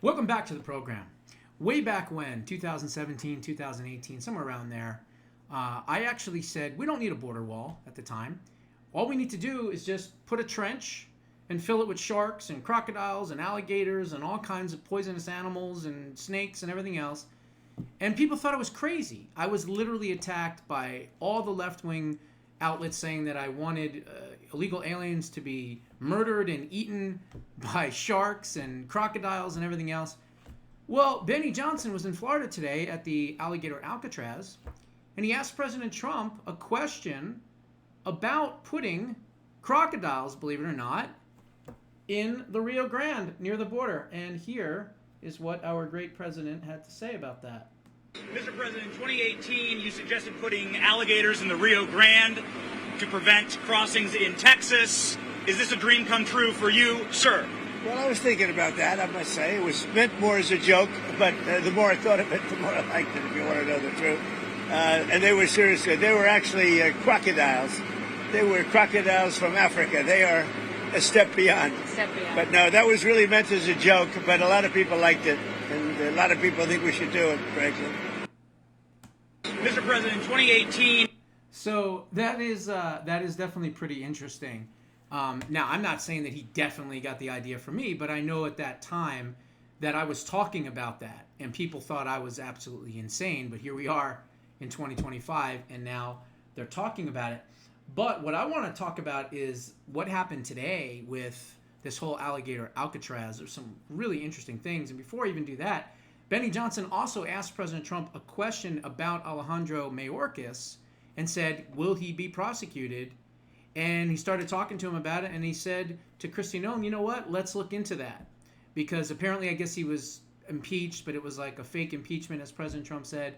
Welcome back to the program. Way back when, 2017, 2018, somewhere around there, I actually said we don't need a border wall at the time. All we need to do is just put a trench and fill it with sharks and crocodiles and alligators and all kinds of poisonous animals and snakes and everything else. And people thought it was crazy. I was literally attacked by all the left-wing outlets saying that I wanted illegal aliens to be murdered and eaten by sharks and crocodiles and everything else. Well, Benny Johnson was in Florida today at the Alligator Alcatraz, and he asked President Trump a question about putting crocodiles, believe it or not, in the Rio Grande near the border. And here is what our great president had to say about that. Mr. President, in 2018, you suggested putting alligators in the Rio Grande to prevent crossings in Texas. Is this a dream come true for you, sir? Well, I was thinking about that, I must say. It was meant more as a joke, but the more I thought of it, the more I liked it, if you want to know the truth. And they were serious. They were actually crocodiles. They were crocodiles from Africa. They are a step beyond. But no, that was really meant as a joke, but a lot of people liked it. And a lot of people think we should do it, frankly. Mr. President, 2018. So that is definitely pretty interesting. Now, I'm not saying that he definitely got the idea from me, but I know at that time that I was talking about that, and people thought I was absolutely insane. But here we are in 2025, and now they're talking about it. But what I want to talk about is what happened today with this whole Alligator Alcatraz. There's some really interesting things. And before I even do that, Benny Johnson also asked President Trump a question about Alejandro Mayorkas and said, will he be prosecuted? And he started talking to him about it, and he said to Kristi Noem, you know what, let's look into that. Because apparently, I guess he was impeached, but it was like a fake impeachment, as President Trump said.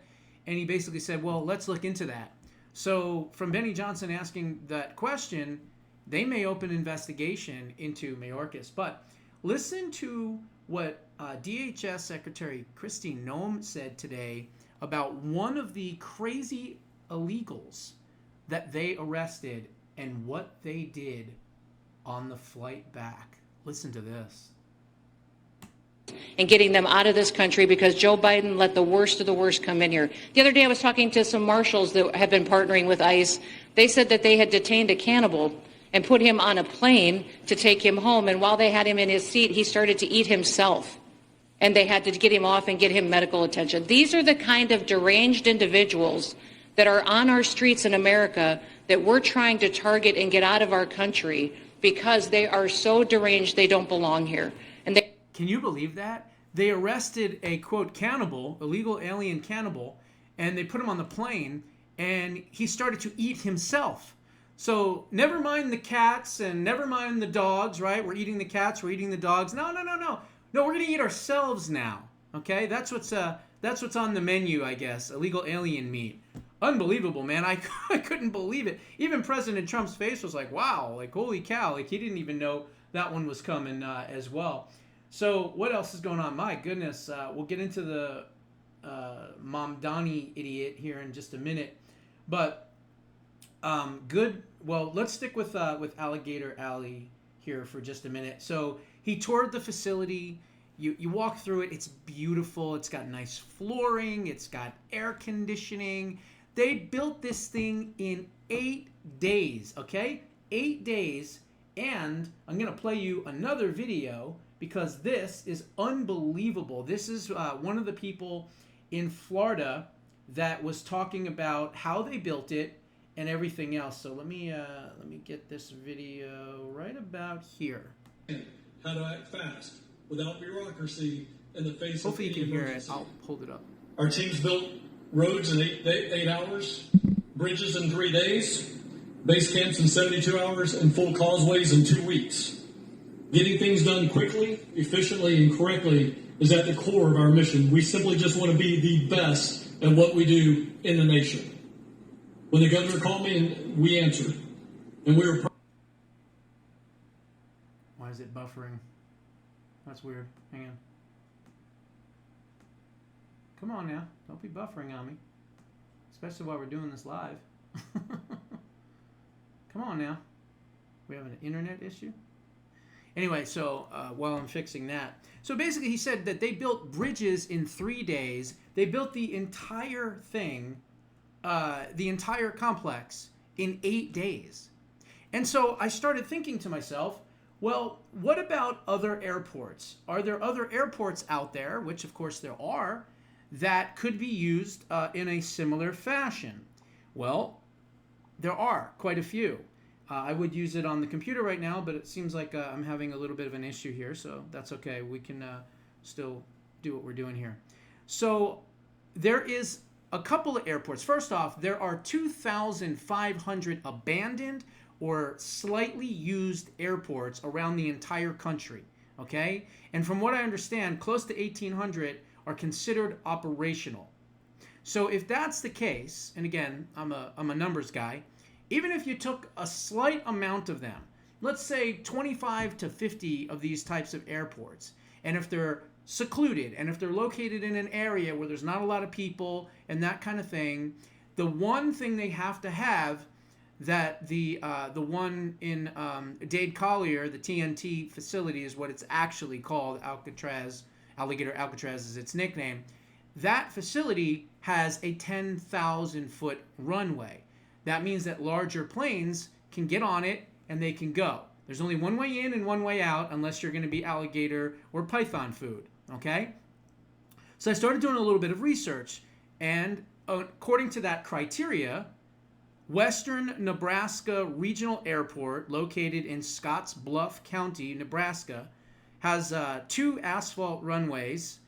And he basically said, well, let's look into that. So from Benny Johnson asking that question, they may open an investigation into Mayorkas. But listen to what DHS Secretary Kristi Noem said today about one of the crazy illegals that they arrested and what they did on the flight back. Listen to this. And getting them out of this country because Joe Biden let the worst of the worst come in here. The other day I was talking to some marshals that have been partnering with ICE. They said that they had detained a cannibal and put him on a plane to take him home. And while they had him in his seat, he started to eat himself. And they had to get him off and get him medical attention. These are the kind of deranged individuals that are on our streets in America that we're trying to target and get out of our country because they are so deranged they don't belong here. And they Can you believe that? They arrested a, quote, cannibal, illegal alien cannibal, and they put him on the plane, and he started to eat himself. So never mind the cats and never mind the dogs, right? We're eating the cats, we're eating the dogs. No, we're going to eat ourselves now, okay? That's what's on the menu, I guess, illegal alien meat. Unbelievable, man. I couldn't believe it. Even President Trump's face was like, wow, like, holy cow. Like, he didn't even know that one was coming as well. So what else is going on? My goodness. We'll get into the Mamdani idiot here in just a minute. But good. Well, let's stick with Alligator Alley here for just a minute. So he toured the facility. You walk through it. It's beautiful. It's got nice flooring. It's got air conditioning. They built this thing in 8 days, okay? 8 days. And I'm going to play you another video because this is unbelievable. This is one of the people in Florida that was talking about how they built it and everything else. So let me get this video right about here. How to act fast without bureaucracy in the face Hopefully of you any can hear it. emergency. I'll hold it up. Our teams built roads in eight hours, bridges in 3 days, base camps in 72 hours, and full causeways in 2 weeks. Getting things done quickly, efficiently, and correctly is at the core of our mission. We simply just want to be the best at what we do in the nation. When the governor called me, and we answered. And we were... Why is it buffering? That's weird. Hang on. Come on now. Don't be buffering on me. Especially while we're doing this live. Come on now. We have an internet issue? Anyway, so while I'm fixing that. So basically he said that they built bridges in 3 days. They built the entire thing, the entire complex in 8 days. And so I started thinking to myself, well, what about other airports? Are there other airports out there, which of course there are, that could be used in a similar fashion? Well, there are quite a few. I would use it on the computer right now, but it seems like I'm having a little bit of an issue here, so that's okay. We can still do what we're doing here. So there is a couple of airports. First off, there are 2,500 abandoned or slightly used airports around the entire country, okay? And from what I understand, close to 1,800 are considered operational. So if that's the case, and again, I'm a numbers guy, even if you took a slight amount of them, let's say 25 to 50 of these types of airports, and if they're secluded, and if they're located in an area where there's not a lot of people and that kind of thing, the one thing they have to have that the one in Dade Collier, the TNT facility is what it's actually called, Alcatraz, Alligator Alcatraz is its nickname. That facility has a 10,000 foot runway. That means that larger planes can get on it and they can go. There's only one way in and one way out unless you're going to be alligator or python food, okay? So I started doing a little bit of research, and according to that criteria, Western Nebraska Regional Airport, located in Scotts Bluff County, Nebraska, has 2 asphalt runways,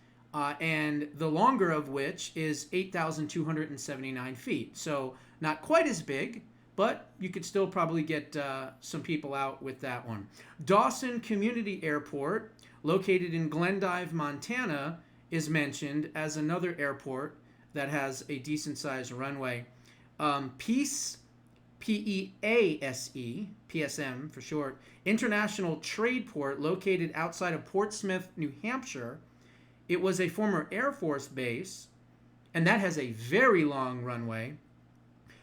and the longer of which is 8,279 feet. So not quite as big, but you could still probably get some people out with that one. Dawson Community Airport, located in Glendive, Montana, is mentioned as another airport that has a decent-sized runway. Peace, P-E-A-S-E, PSM for short, International Trade Port, located outside of Portsmouth, New Hampshire. It was a former Air Force base, and that has a very long runway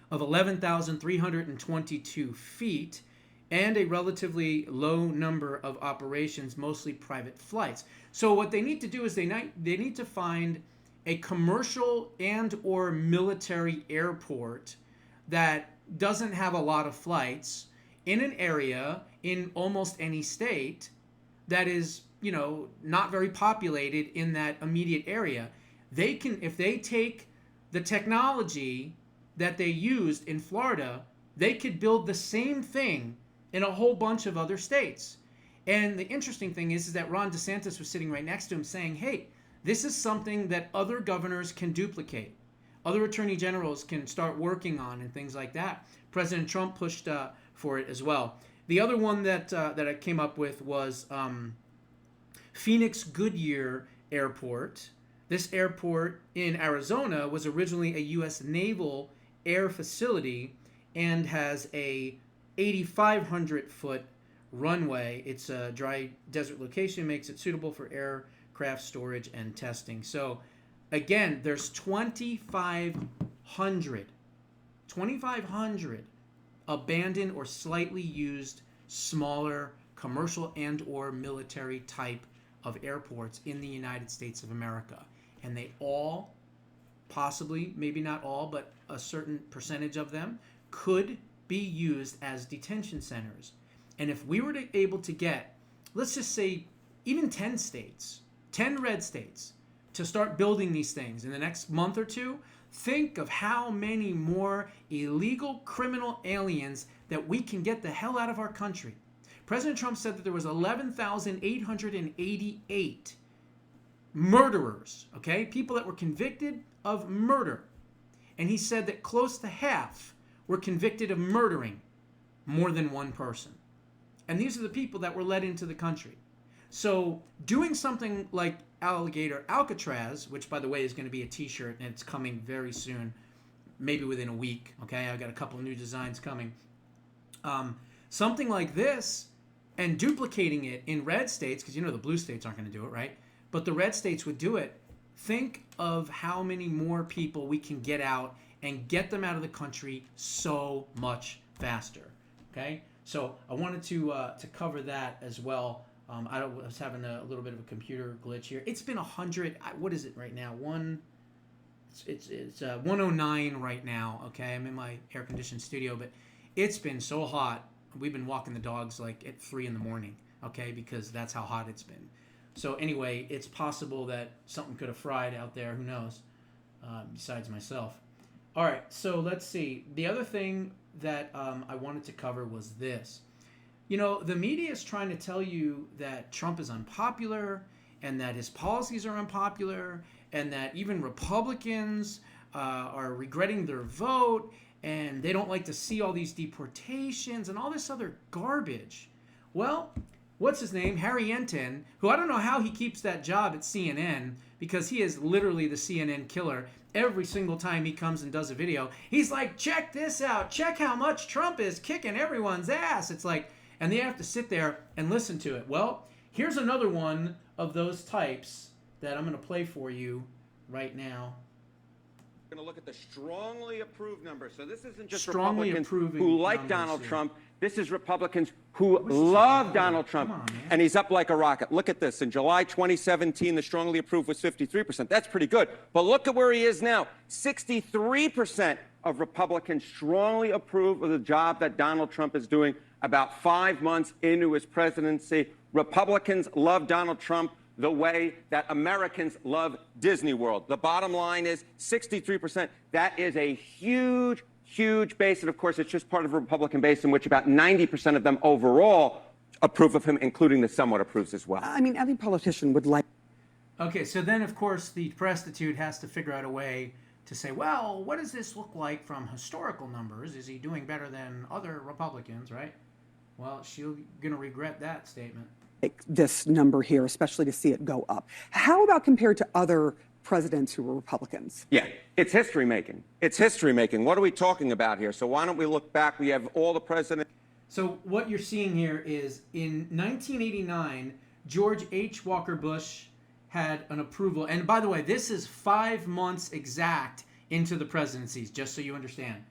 of 11,322 feet and a relatively low number of operations, mostly private flights. So what they need to do is they need to find a commercial and or military airport that doesn't have a lot of flights in an area in almost any state that is, not very populated in that immediate area. They can, if they take the technology that they used in Florida, they could build the same thing in a whole bunch of other states. And the interesting thing is that Ron DeSantis was sitting right next to him saying, hey, this is something that other governors can duplicate. Other attorney generals can start working on and things like that. President Trump pushed for it as well. The other one that I came up with was Phoenix Goodyear Airport. This airport in Arizona was originally a U.S. Naval Air facility and has a 8,500 foot runway. It's a dry desert location, makes it suitable for aircraft storage and testing. So again, there's 2,500 abandoned or slightly used smaller commercial and or military type of airports in the United States of America. And they all, possibly, maybe not all, but a certain percentage of them could be used as detention centers. And if we were able to get, let's just say, even 10 states, 10 red states, to start building these things in the next month or two, think of how many more illegal criminal aliens that we can get the hell out of our country. President Trump said that there was 11,888 murderers, okay? People that were convicted of murder. And he said that close to half were convicted of murdering more than one person. And these are the people that were let into the country. So doing something like Alligator Alcatraz, which by the way is going to be a t-shirt and it's coming very soon, maybe within a week, okay? I've got a couple of new designs coming. Something like this and duplicating it in red states, because the blue states aren't going to do it, right? But the red states would do it. Think of how many more people we can get out and get them out of the country so much faster, okay? So I wanted to cover that as well I was having a little bit of a computer glitch here. It's been 100. What is it right now? It's 109 right now. Okay, I'm in my air conditioned studio, but it's been so hot. We've been walking the dogs like at 3 in the morning. Okay, because that's how hot it's been. So anyway, it's possible that something could have fried out there. Who knows? Besides myself. All right, so let's see. The other thing that I wanted to cover was this. You know, the media is trying to tell you that Trump is unpopular and that his policies are unpopular and that even Republicans are regretting their vote and they don't like to see all these deportations and all this other garbage. Well, what's his name? Harry Enten, who I don't know how he keeps that job at CNN because he is literally the CNN killer. Every single time he comes and does a video, he's like, check this out. Check how much Trump is kicking everyone's ass. It's like, and they have to sit there and listen to it. Well, here's another one of those types that I'm going to play for you right now. We're going to look at the strongly approved number. So this isn't just Strongly Republicans who like numbers, Donald yeah. Trump. This is Republicans who love Donald Trump. Come on, man. And he's up like a rocket. Look at this. In July 2017, the strongly approved was 53%. That's pretty good. But look at where he is now. 63% of Republicans strongly approve of the job that Donald Trump is doing about 5 months into his presidency. Republicans love Donald Trump the way that Americans love Disney World. The bottom line is 63%. That is a huge, huge base. And of course, it's just part of a Republican base in which about 90% of them overall approve of him, including the somewhat approves as well. I mean, every politician would like. Okay, so then, of course, the prostitute has to figure out a way to say, well, what does this look like from historical numbers? Is he doing better than other Republicans, right? Well, she's going to regret that statement. This number here, especially to see it go up. How about compared to other presidents who were Republicans? Yeah, it's history making. It's history making. What are we talking about here? So why don't we look back? We have all the presidents. So what you're seeing here is in 1989, George H. Walker Bush had an approval. And by the way, this is 5 months exact into the presidencies, just so you understand.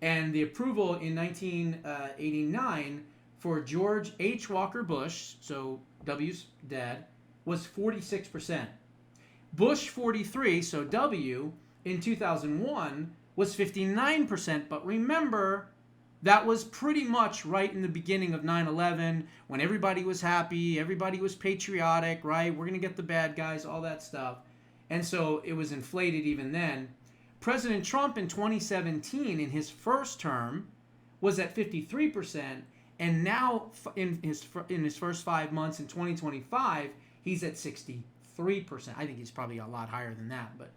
And the approval in 1989 for George H. Walker Bush, so W's dad, was 46%. Bush 43, so W, in 2001 was 59%. But remember, that was pretty much right in the beginning of 9/11 when everybody was happy, everybody was patriotic, right? We're going to get the bad guys, all that stuff. And so it was inflated even then. President Trump in 2017, in his first term, was at 53%. And now, in his first 5 months in 2025, he's at 63%. I think he's probably a lot higher than that. But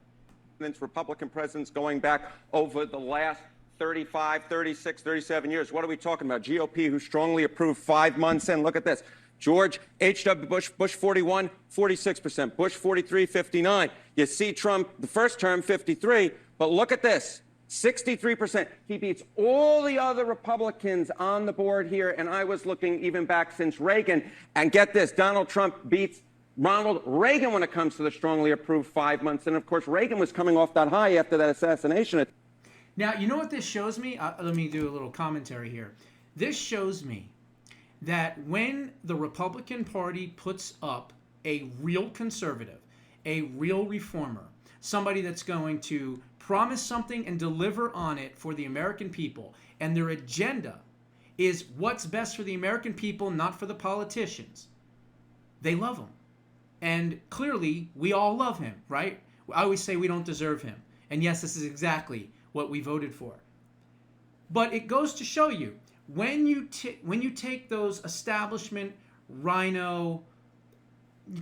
Republican presidents going back over the last 35, 36, 37 years. What are we talking about? GOP, who strongly approved 5 months in. Look at this. George H.W. Bush, Bush 41, 46%. Bush 43, 59. You see Trump, the first term, 53. But look at this. 63%. He beats all the other Republicans on the board here. And I was looking even back since Reagan. And get this, Donald Trump beats Ronald Reagan when it comes to the strongly approved 5 months. And of course, Reagan was coming off that high after that assassination. now, you know what this shows me? Let me do a little commentary here. This shows me that when the Republican Party puts up a real conservative, a real reformer, somebody that's going to promise something and deliver on it for the American people, and their agenda is what's best for the American people, not for the politicians, they love him. And clearly, we all love him, right? I always say we don't deserve him. And yes, this is exactly what we voted for. But it goes to show you, when you take those establishment, rhino,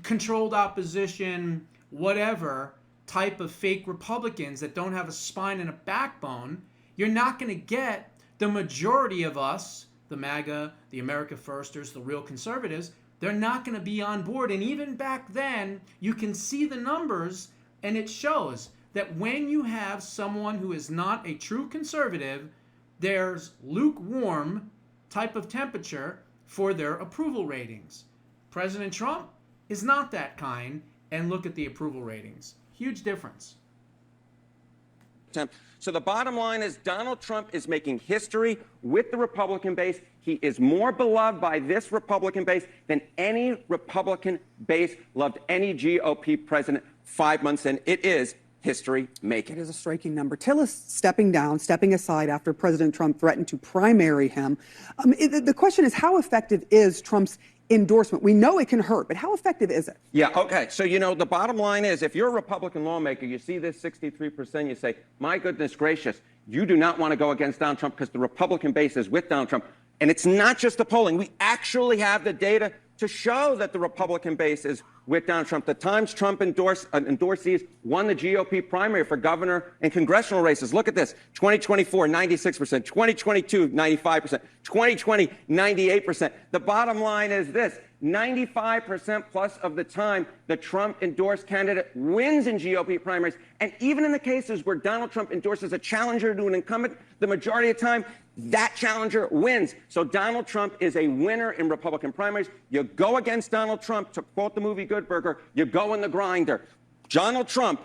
controlled opposition, whatever type of fake Republicans that don't have a spine and a backbone, you're not going to get the majority of us, the MAGA, the America Firsters, the real conservatives. They're not going to be on board. And even back then, you can see the numbers, and it shows that when you have someone who is not a true conservative, there's lukewarm type of temperature for their approval ratings. President Trump is not that kind, and look at the approval ratings. Huge difference. attempt. So the bottom line is Donald Trump is making history with the Republican base. He is more beloved by this Republican base than any Republican base loved any GOP president 5 months in. It is history making. It is a striking number. Tillis stepping down, stepping aside after President Trump threatened to primary him. The question is, how effective is Trump's endorsement? We know it can hurt, but how effective is it? Yeah, okay. So, the bottom line is if you're a Republican lawmaker, you see this 63%, you say, my goodness gracious, you do not want to go against Donald Trump because the Republican base is with Donald Trump. And it's not just the polling. We actually have the data to show that the Republican base is with Donald Trump. The times Trump endorsees won the GOP primary for governor and congressional races. Look at this. 2024, 96%. 2022, 95%. 2020, 98%. The bottom line is this. 95% plus of the time, the Trump-endorsed candidate wins in GOP primaries. And even in the cases where Donald Trump endorses a challenger to an incumbent, the majority of the time, that challenger wins. So Donald Trump is a winner in Republican primaries. You go against Donald Trump, to quote the movie Good Burger, you go in the grinder. Donald Trump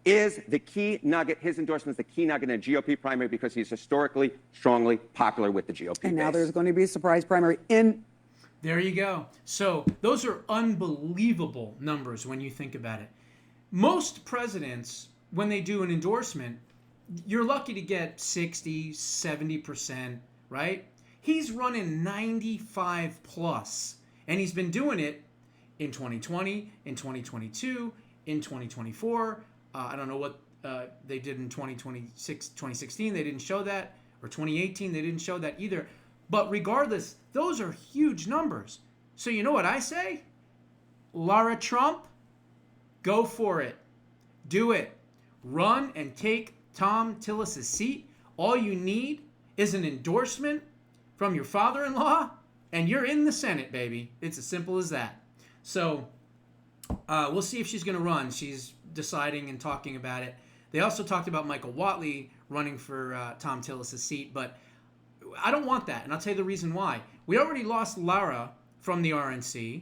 is the key nugget. His endorsement is the key nugget in a GOP primary because he's historically, strongly popular with the GOP And now base. there's going to be a surprise primary in. There you go. So those are unbelievable numbers when you think about it. Most presidents, when they do an endorsement, you're lucky to get 60, 70%, right? He's running 95 plus, and he's been doing it in 2020, in 2022, in 2024. I don't know what they did in 2016. They didn't show that, or 2018. They didn't show that either. But regardless, those are huge numbers. So you know what I say? Lara Trump, go for it. Do it. Run and take Tom Tillis' seat. All you need is an endorsement from your father-in-law, and you're in the Senate, baby. It's as simple as that. So we'll see if she's going to run. She's deciding and talking about it. They also talked about Michael Whatley running for Tom Tillis' seat, but I don't want that, and I'll tell you the reason why. We already lost Lara from the RNC.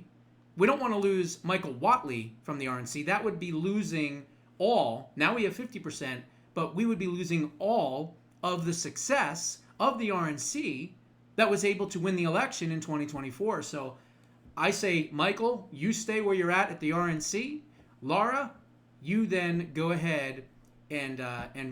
We don't want to lose Michael Whatley from the RNC. That would be losing all. Now we have 50%, but we would be losing all of the success of the RNC that was able to win the election in 2024. So I say, Michael, you stay where you're at the RNC. Lara, you then go ahead and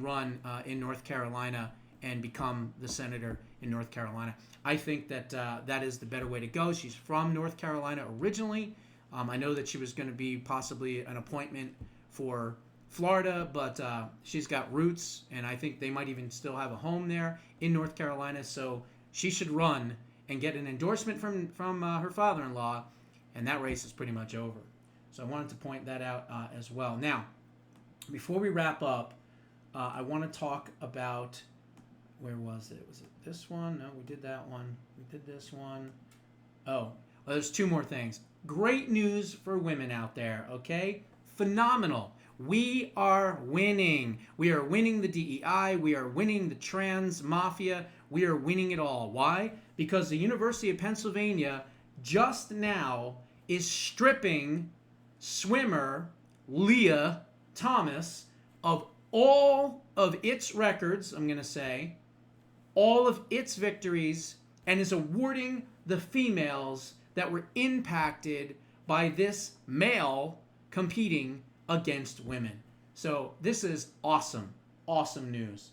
run in North Carolina and become the senator in North Carolina. I think that that is the better way to go. She's from North Carolina originally. I know that she was going to be possibly an appointment for Florida, but she's got roots, and I think they might even still have a home there in North Carolina. So she should run and get an endorsement from her father-in-law, and that race is pretty much over. So I wanted to point that out as well. Now, before we wrap up, I want to talk about, where was it? Was it this one? No, we did that one. We did this one. Oh, well, there's two more things. Great news for women out there, okay? Phenomenal. We are winning. We are winning the DEI. We are winning the trans mafia. We are winning it all. Why? Because the University of Pennsylvania just now is stripping swimmer Leah Thomas of all of its records, I'm going to say, all of its victories, and is awarding the females that were impacted by this male competing against women. So this is awesome, awesome news.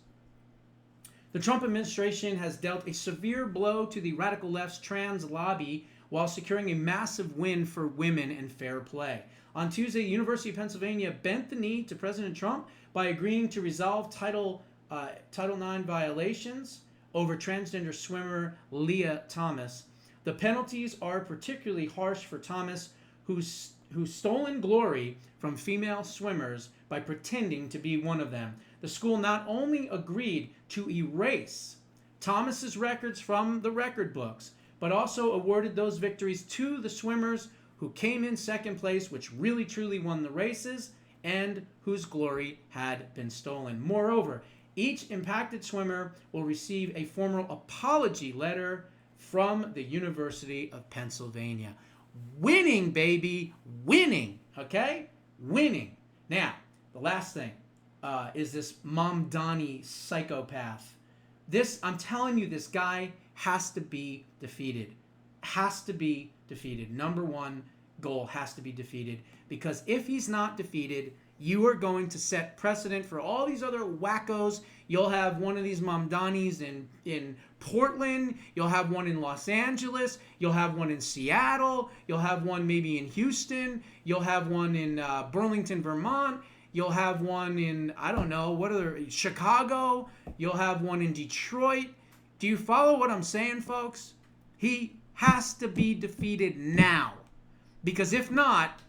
The Trump administration has dealt a severe blow to the radical left's trans lobby while securing a massive win for women and fair play. On Tuesday, the University of Pennsylvania bent the knee to President Trump by agreeing to resolve Title IX violations over transgender swimmer Leah Thomas. The penalties are particularly harsh for Thomas, who's stolen glory from female swimmers by pretending to be one of them. The school not only agreed to erase Thomas's records from the record books, but also awarded those victories to the swimmers who came in second place, which really truly won the races, and whose glory had been stolen. Moreover, each impacted swimmer will receive a formal apology letter from the University of Pennsylvania. Winning, baby, winning, okay? Winning. Now, the last thing. is this Mamdani psychopath. I'm telling you, this guy has to be defeated. Has to be defeated. Number one goal has to be defeated, because if he's not defeated, you are going to set precedent for all these other wackos. You'll have one of these Mamdanis in Portland. You'll have one in Los Angeles. You'll have one in Seattle. You'll have one maybe in Houston. You'll have one in Burlington, Vermont. You'll have one in, I don't know, Chicago. You'll have one in Detroit. Do you follow what I'm saying, folks? He has to be defeated now. Because if not,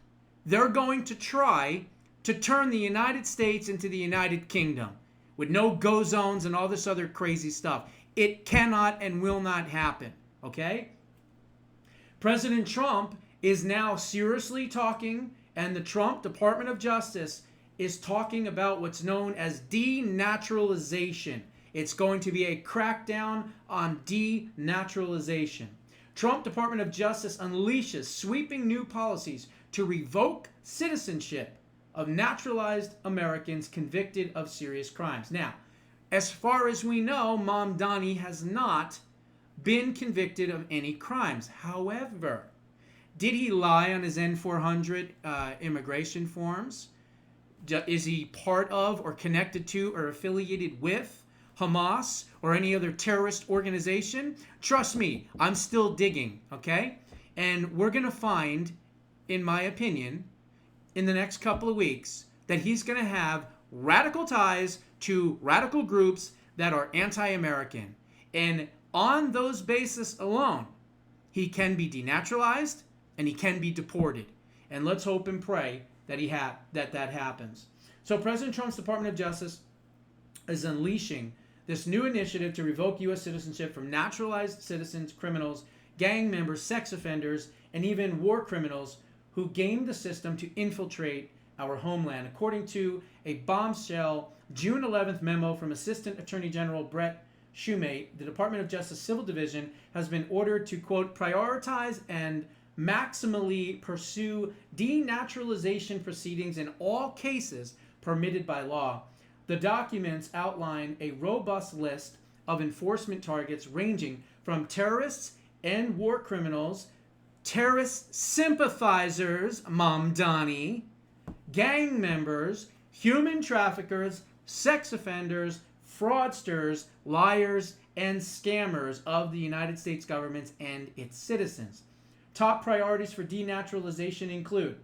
they're going to try to turn the United States into the United Kingdom with no go zones and all this other crazy stuff. It cannot and will not happen, okay? President Trump is now seriously talking, and the Trump Department of Justice is talking about what's known as denaturalization. It's going to be a crackdown on denaturalization. Trump Department of Justice unleashes sweeping new policies to revoke citizenship of naturalized Americans convicted of serious crimes. Now, as far as we know, Mamdani has not been convicted of any crimes. However, did he lie on his N-400 immigration forms? Is he part of or connected to or affiliated with Hamas or any other terrorist organization? Trust me, I'm still digging, okay? And we're going to find, in my opinion, in the next couple of weeks, that he's going to have radical ties to radical groups that are anti-American. And on those bases alone, he can be denaturalized and he can be deported. And let's hope and pray that that happens. So President Trump's Department of Justice is unleashing this new initiative to revoke U.S. citizenship from naturalized citizens, criminals, gang members, sex offenders, and even war criminals who gamed the system to infiltrate our homeland. According to a bombshell June 11th memo from Assistant Attorney General Brett Shumate, the Department of Justice Civil Division has been ordered to, quote, prioritize and maximally pursue denaturalization proceedings in all cases permitted by law. The documents outline a robust list of enforcement targets ranging from terrorists and war criminals, terrorist sympathizers, Mamdani, gang members, human traffickers, sex offenders, fraudsters, liars, and scammers of the United States government and its citizens. Top priorities for denaturalization include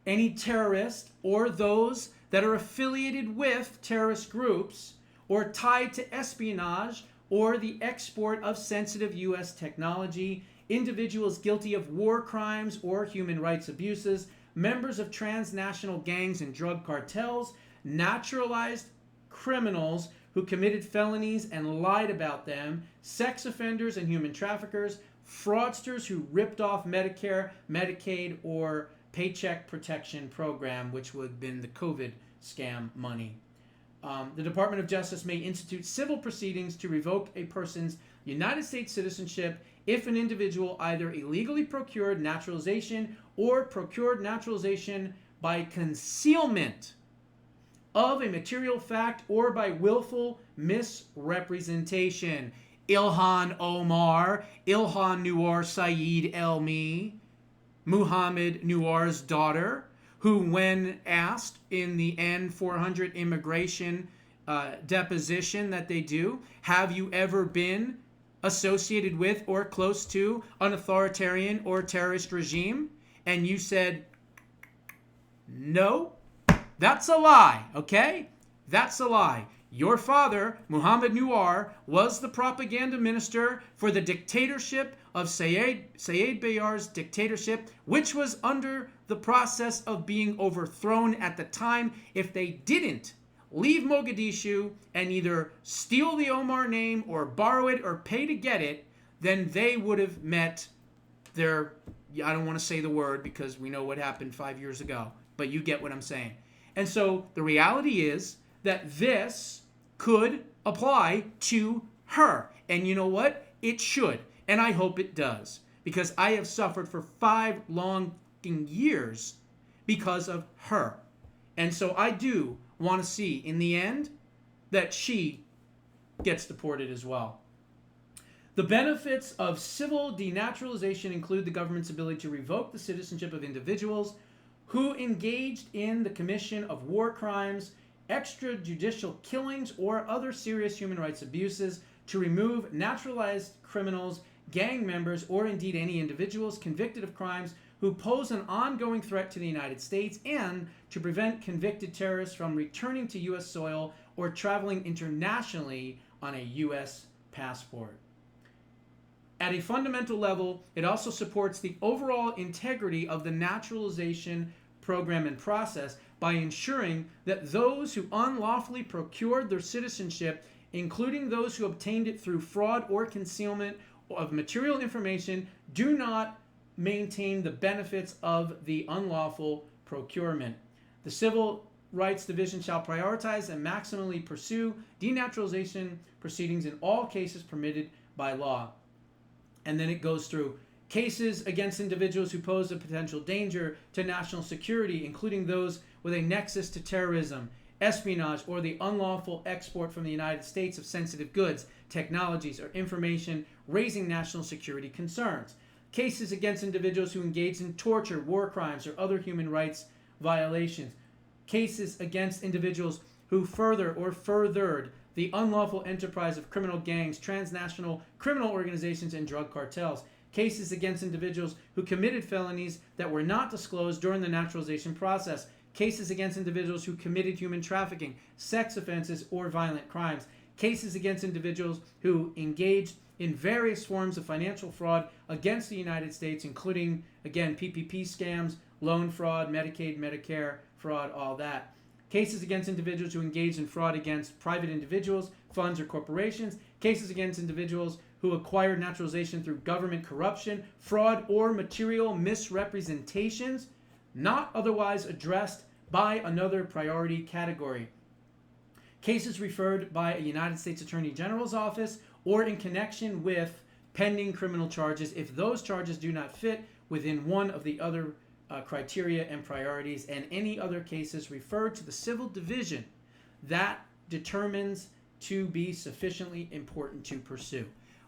any terrorist or those that are affiliated with terrorist groups or tied to espionage or the export of sensitive U.S. technology, individuals guilty of war crimes or human rights abuses, members of transnational gangs and drug cartels, naturalized criminals who committed felonies and lied about them, sex offenders and human traffickers, fraudsters who ripped off Medicare, Medicaid, or Paycheck Protection Program, which would have been the COVID scam money. The Department of Justice may institute civil proceedings to revoke a person's United States citizenship if an individual either illegally procured naturalization or procured naturalization by concealment of a material fact or by willful misrepresentation. Ilhan Omar, Ilhan Noor Saeed Elmi, Muhammad Noor's daughter, who when asked in the N-400 immigration deposition that they do, have you ever been associated with or close to an authoritarian or terrorist regime? And you said, no, that's a lie, okay? That's a lie. Your father, Muhammad Noor, was the propaganda minister for the dictatorship of Saeed Bayar's dictatorship, which was under the process of being overthrown at the time. If they didn't leave Mogadishu and either steal the Omar name or borrow it or pay to get it, then they would have met their, I don't want to say the word because we know what happened 5 years ago, but you get what I'm saying. And so the reality is that this could apply to her. And you know what? It should. And I hope it does. Because I have suffered for 5 long years because of her. And so I do want to see in the end that she gets deported as well. The benefits of civil denaturalization include the government's ability to revoke the citizenship of individuals who engaged in the commission of war crimes, extrajudicial killings, or other serious human rights abuses, to remove naturalized criminals, gang members, or indeed any individuals convicted of crimes who pose an ongoing threat to the United States, and to prevent convicted terrorists from returning to U.S. soil or traveling internationally on a U.S. passport. At a fundamental level, it also supports the overall integrity of the naturalization program and process by ensuring that those who unlawfully procured their citizenship, including those who obtained it through fraud or concealment of material information, do not maintain the benefits of the unlawful procurement. The Civil Rights Division shall prioritize and maximally pursue denaturalization proceedings in all cases permitted by law. And then it goes through cases against individuals who pose a potential danger to national security, including those with a nexus to terrorism, espionage, or the unlawful export from the United States of sensitive goods, technologies, or information raising national security concerns. Cases against individuals who engage in torture, war crimes, or other human rights violations. Cases against individuals who further or furthered the unlawful enterprise of criminal gangs, transnational criminal organizations, and drug cartels. Cases against individuals who committed felonies that were not disclosed during the naturalization process. Cases against individuals who committed human trafficking, sex offenses, or violent crimes. Cases against individuals who engaged in various forms of financial fraud against the United States, including, again, PPP scams, loan fraud, Medicaid, Medicare fraud, all that. Cases against individuals who engaged in fraud against private individuals, funds, or corporations. Cases against individuals who acquired naturalization through government corruption, fraud, or material misrepresentations not otherwise addressed by another priority category. Cases referred by a United States Attorney General's office or in connection with pending criminal charges if those charges do not fit within one of the other criteria and priorities, and any other cases referred to the civil division that determines to be sufficiently important to pursue.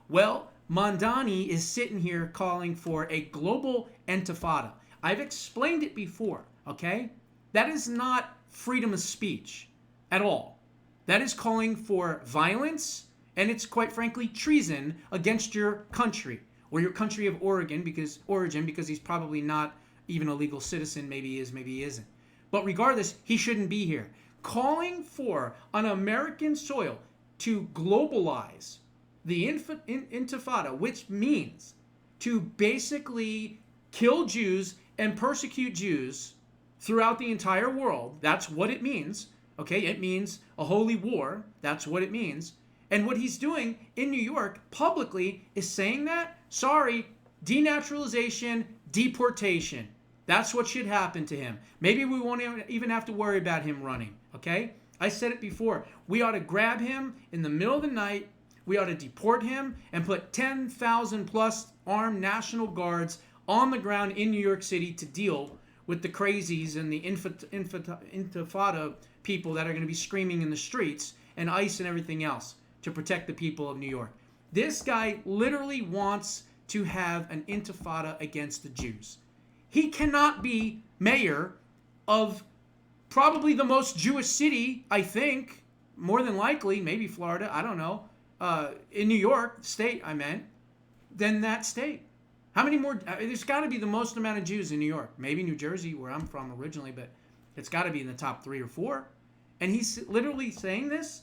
Well, Mondani is sitting here calling for a global intifada. I've explained it before, okay? That is not freedom of speech at all. That is calling for violence, and it's quite frankly treason against your country, or your country of origin, because he's probably not even a legal citizen. Maybe he is, maybe he isn't. But regardless, he shouldn't be here. Calling for on American soil to globalize the intifada, which means to basically kill Jews and persecute Jews throughout the entire world. That's what it means. Okay, it means a holy war. That's what it means. And what he's doing in New York publicly is saying that, sorry, denaturalization, deportation. That's what should happen to him. Maybe we won't even have to worry about him running, okay? I said it before. We ought to grab him in the middle of the night. We ought to deport him and put 10,000 plus armed National Guards on the ground in New York City to deal with the crazies and the intifada people that are going to be screaming in the streets, and ICE and everything else to protect the people of New York. This guy literally wants to have an intifada against the Jews. He cannot be mayor of probably the most Jewish city, I think, more than likely, maybe Florida, I don't know, in New York, state I meant, than that state. How many more? There's got to be the most amount of Jews in New York. Maybe New Jersey, where I'm from originally, but it's got to be in the top 3 or 4. And he's literally saying this?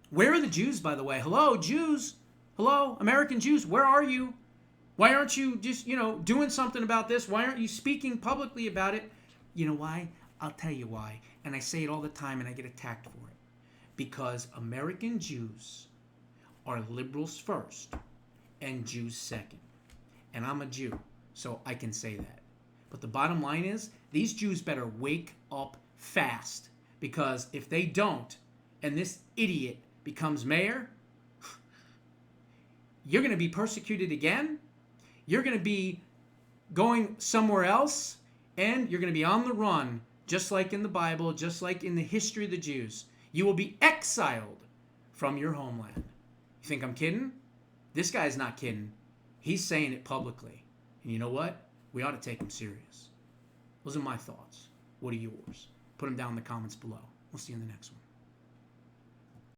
Where are the Jews, by the way? Hello, Jews. Hello, American Jews. Where are you? Why aren't you just, doing something about this? Why aren't you speaking publicly about it? You know why? I'll tell you why. And I say it all the time and I get attacked for it. Because American Jews are liberals first and Jews second. And I'm a Jew, so I can say that. But the bottom line is, these Jews better wake up fast. Because if they don't, and this idiot becomes mayor, you're going to be persecuted again. You're going to be going somewhere else, and you're going to be on the run just like in the Bible, just like in the history of the Jews. You will be exiled from your homeland. You think I'm kidding? This guy's not kidding. He's saying it publicly. And you know what? We ought to take him serious. Those are my thoughts. What are yours? Put them down in the comments below. We'll see you in the next one.